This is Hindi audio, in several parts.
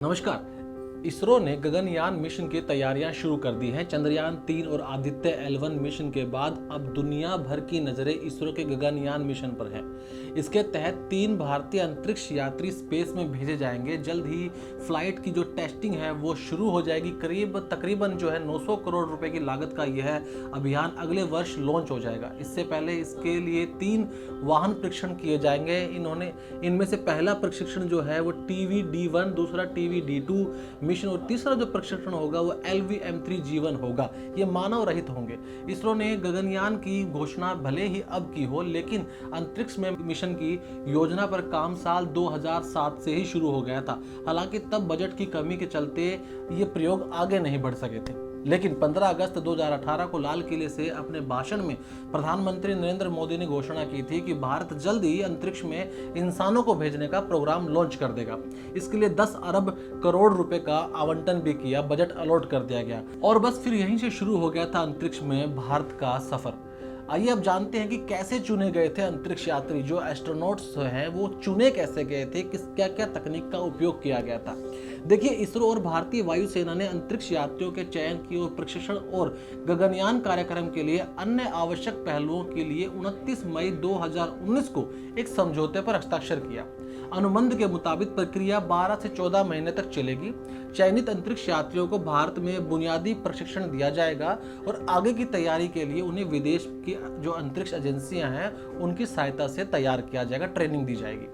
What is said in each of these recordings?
नमस्कार। इसरो ने गगनयान मिशन की तैयारियां शुरू कर दी हैं। चंद्रयान 3 और आदित्य L1 मिशन के बाद अब दुनिया भर की नजरें इसरो के गगनयान मिशन पर है। इसके तहत 3 भारतीय अंतरिक्ष यात्री स्पेस में भेजे जाएंगे। जल्द ही फ्लाइट की जो टेस्टिंग है वो शुरू हो जाएगी। तकरीबन जो है 900 करोड़ रुपए की लागत का यह अभियान अगले वर्ष लॉन्च हो जाएगा। इससे पहले इसके लिए 3 वाहन परीक्षण किए जाएंगे। इनमें से पहला प्रशिक्षण जो है वो TVD-1, दूसरा TVD-2 मिशन और तीसरा जो प्रशिक्षण होगा वो LVM-3G1 होगा। ये मानव रहित होंगे। इसरो ने गगनयान की घोषणा भले ही अब की हो, लेकिन अंतरिक्ष में मिशन की योजना पर काम साल 2007 से ही शुरू हो गया था। हालांकि तब बजट की कमी के चलते ये प्रयोग आगे नहीं बढ़ सके थे। लेकिन 15 अगस्त 2018 को लाल किले से अपने भाषण में प्रधानमंत्री नरेंद्र मोदी ने घोषणा की थी कि भारत जल्द ही अंतरिक्ष में इंसानों को भेजने का प्रोग्राम लॉन्च कर देगा। इसके लिए 10 अरब करोड़ रुपए का आवंटन भी किया, बजट अलॉट कर दिया गया और बस फिर यहीं से शुरू हो गया था अंतरिक्ष में भारत का सफर। आइए अब जानते हैं कि कैसे चुने गए थे अंतरिक्ष यात्री। जो एस्ट्रोनॉट्स हैं वो चुने कैसे गए थे, क्या क्या तकनीक का उपयोग किया गया था। देखिए, इसरो और भारतीय वायुसेना ने अंतरिक्ष यात्रियों के चयन की और प्रशिक्षण और गगनयान कार्यक्रम के लिए अन्य आवश्यक पहलुओं के लिए 29 मई 2019 को एक समझौते पर हस्ताक्षर किया। अनुबंध के मुताबिक प्रक्रिया 12 से 14 महीने तक चलेगी। चयनित अंतरिक्ष यात्रियों को भारत में बुनियादी प्रशिक्षण दिया जाएगा और आगे की तैयारी के लिए उन्हें विदेश की जो अंतरिक्ष एजेंसियां हैं उनकी सहायता से तैयार किया जाएगा, ट्रेनिंग दी जाएगी।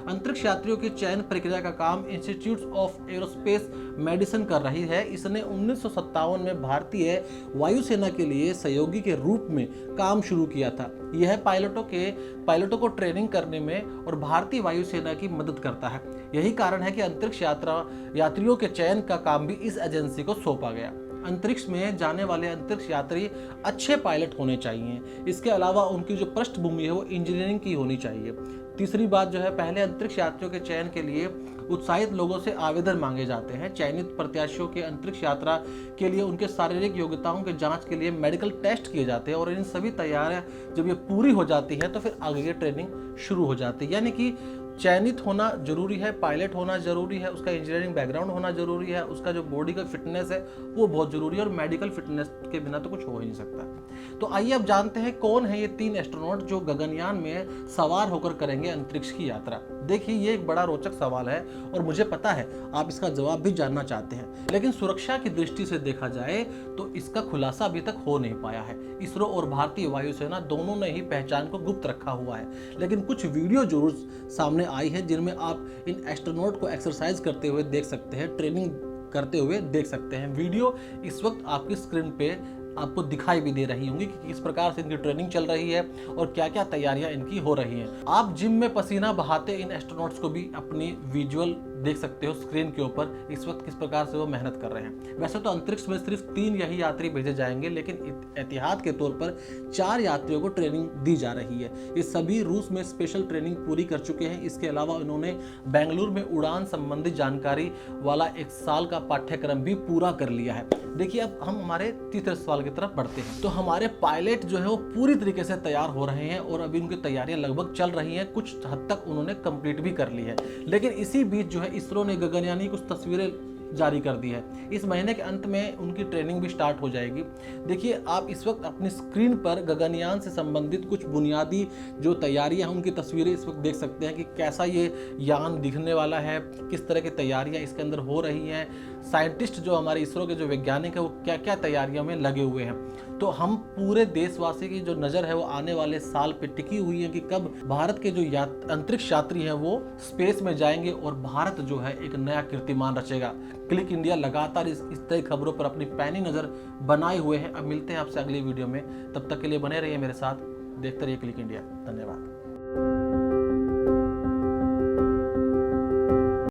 अंतरिक्ष यात्रियों की चयन प्रक्रिया का काम इंस्टीट्यूट ऑफ एरोस्पेस मेडिसिन कर रही है। इसने 1957 में भारतीय वायुसेना के लिए सहयोगी के रूप में काम शुरू किया था। यह पायलटों को ट्रेनिंग करने में और भारतीय वायुसेना की मदद करता है। यही कारण है कि अंतरिक्ष यात्रियों के चयन का काम भी इस एजेंसी को सौंपा गया। अंतरिक्ष में जाने वाले अंतरिक्ष यात्री अच्छे पायलट होने चाहिए। इसके अलावा उनकी जो पृष्ठभूमि है वो इंजीनियरिंग की होनी चाहिए। तीसरी बात जो है, पहले अंतरिक्ष यात्रियों के चयन के लिए उत्साहित लोगों से आवेदन मांगे जाते हैं। चयनित प्रत्याशियों के अंतरिक्ष यात्रा के लिए उनके शारीरिक योग्यताओं के जांच के लिए मेडिकल टेस्ट किए जाते हैं और इन सभी तैयारियां जब ये पूरी हो जाती है तो फिर आगे की ट्रेनिंग शुरू हो जाती है। यानी कि चयनित होना जरूरी है, पायलट होना जरूरी है, उसका इंजीनियरिंग बैकग्राउंड होना जरूरी है, उसका जो बॉडी का फिटनेस है वो बहुत जरूरी है और मेडिकल फिटनेस के बिना तो कुछ हो ही नहीं सकता। तो आइए अब जानते हैं कौन है ये 3 एस्ट्रोनॉट जो गगनयान में सवार होकर करेंगे अंतरिक्ष की यात्रा। देखिए, ये एक बड़ा रोचक सवाल है और मुझे पता है आप इसका जवाब भी जानना चाहते हैं, लेकिन सुरक्षा की दृष्टि से देखा जाए तो इसका खुलासा अभी तक हो नहीं पाया है। इसरो और भारतीय वायुसेना दोनों ने ही पहचान को गुप्त रखा हुआ है, लेकिन कुछ वीडियो जरूर सामने आई है जिनमें आप इन एस्ट्रोनॉट को एक्सरसाइज करते हुए देख सकते हैं, ट्रेनिंग करते हुए देख सकते हैं। वीडियो इस वक्त आपकी स्क्रीन पे आपको दिखाई भी दे रही होंगी कि किस प्रकार से इनकी ट्रेनिंग चल रही है और क्या क्या तैयारियां इनकी हो रही हैं। आप जिम में पसीना बहाते इन एस्ट्रोनॉट्स को भी अपनी विजुअल देख सकते हो स्क्रीन के ऊपर, इस वक्त किस प्रकार से वो मेहनत कर रहे हैं। वैसे तो अंतरिक्ष में सिर्फ 3 यही यात्री भेजे जाएंगे, लेकिन एहतियात के तौर पर 4 यात्रियों को ट्रेनिंग दी जा रही है। ये सभी रूस में स्पेशल ट्रेनिंग पूरी कर चुके हैं। इसके अलावा उन्होंने बेंगलुरु में उड़ान संबंधी जानकारी वाला 1 साल का पाठ्यक्रम भी पूरा कर लिया है। देखिए, अब हम हमारे तीसरे सवाल की तरफ बढ़ते हैं। तो हमारे पायलट जो है वो पूरी तरीके से तैयार हो रहे हैं और अभी उनकी तैयारियां लगभग चल रही हैं। कुछ हद तक उन्होंने कंप्लीट भी कर ली है, लेकिन इसी बीच जो है इसरो ने गगनयानी कुछ तस्वीरें जारी कर दी है। इस महीने के अंत में उनकी ट्रेनिंग भी स्टार्ट हो जाएगी। देखिए, आप इस वक्त अपनी स्क्रीन पर गगनयान से संबंधित कुछ बुनियादी जो तैयारियां हैं उनकी तस्वीरें इस वक्त देख सकते हैं कि कैसा ये यान दिखने वाला है, किस तरह की तैयारियां इसके अंदर हो रही हैं। साइंटिस्ट जो हमारे इसरो के जो वैज्ञानिक है वो क्या क्या तैयारियों में लगे हुए हैं। तो हम पूरे देशवासी की जो नज़र है वो आने वाले साल पे टिकी हुई है कि कब भारत के जो अंतरिक्ष यात्री हैं वो स्पेस में जाएंगे और भारत जो है एक नया कीर्तिमान रचेगा। क्लिक इंडिया लगातार इस तरह खबरों पर अपनी पैनी नज़र बनाए हुए हैं। अब मिलते हैं आपसे अगली वीडियो में, तब तक के लिए बने रहिए मेरे साथ, देखते रहिए क्लिक इंडिया। धन्यवाद।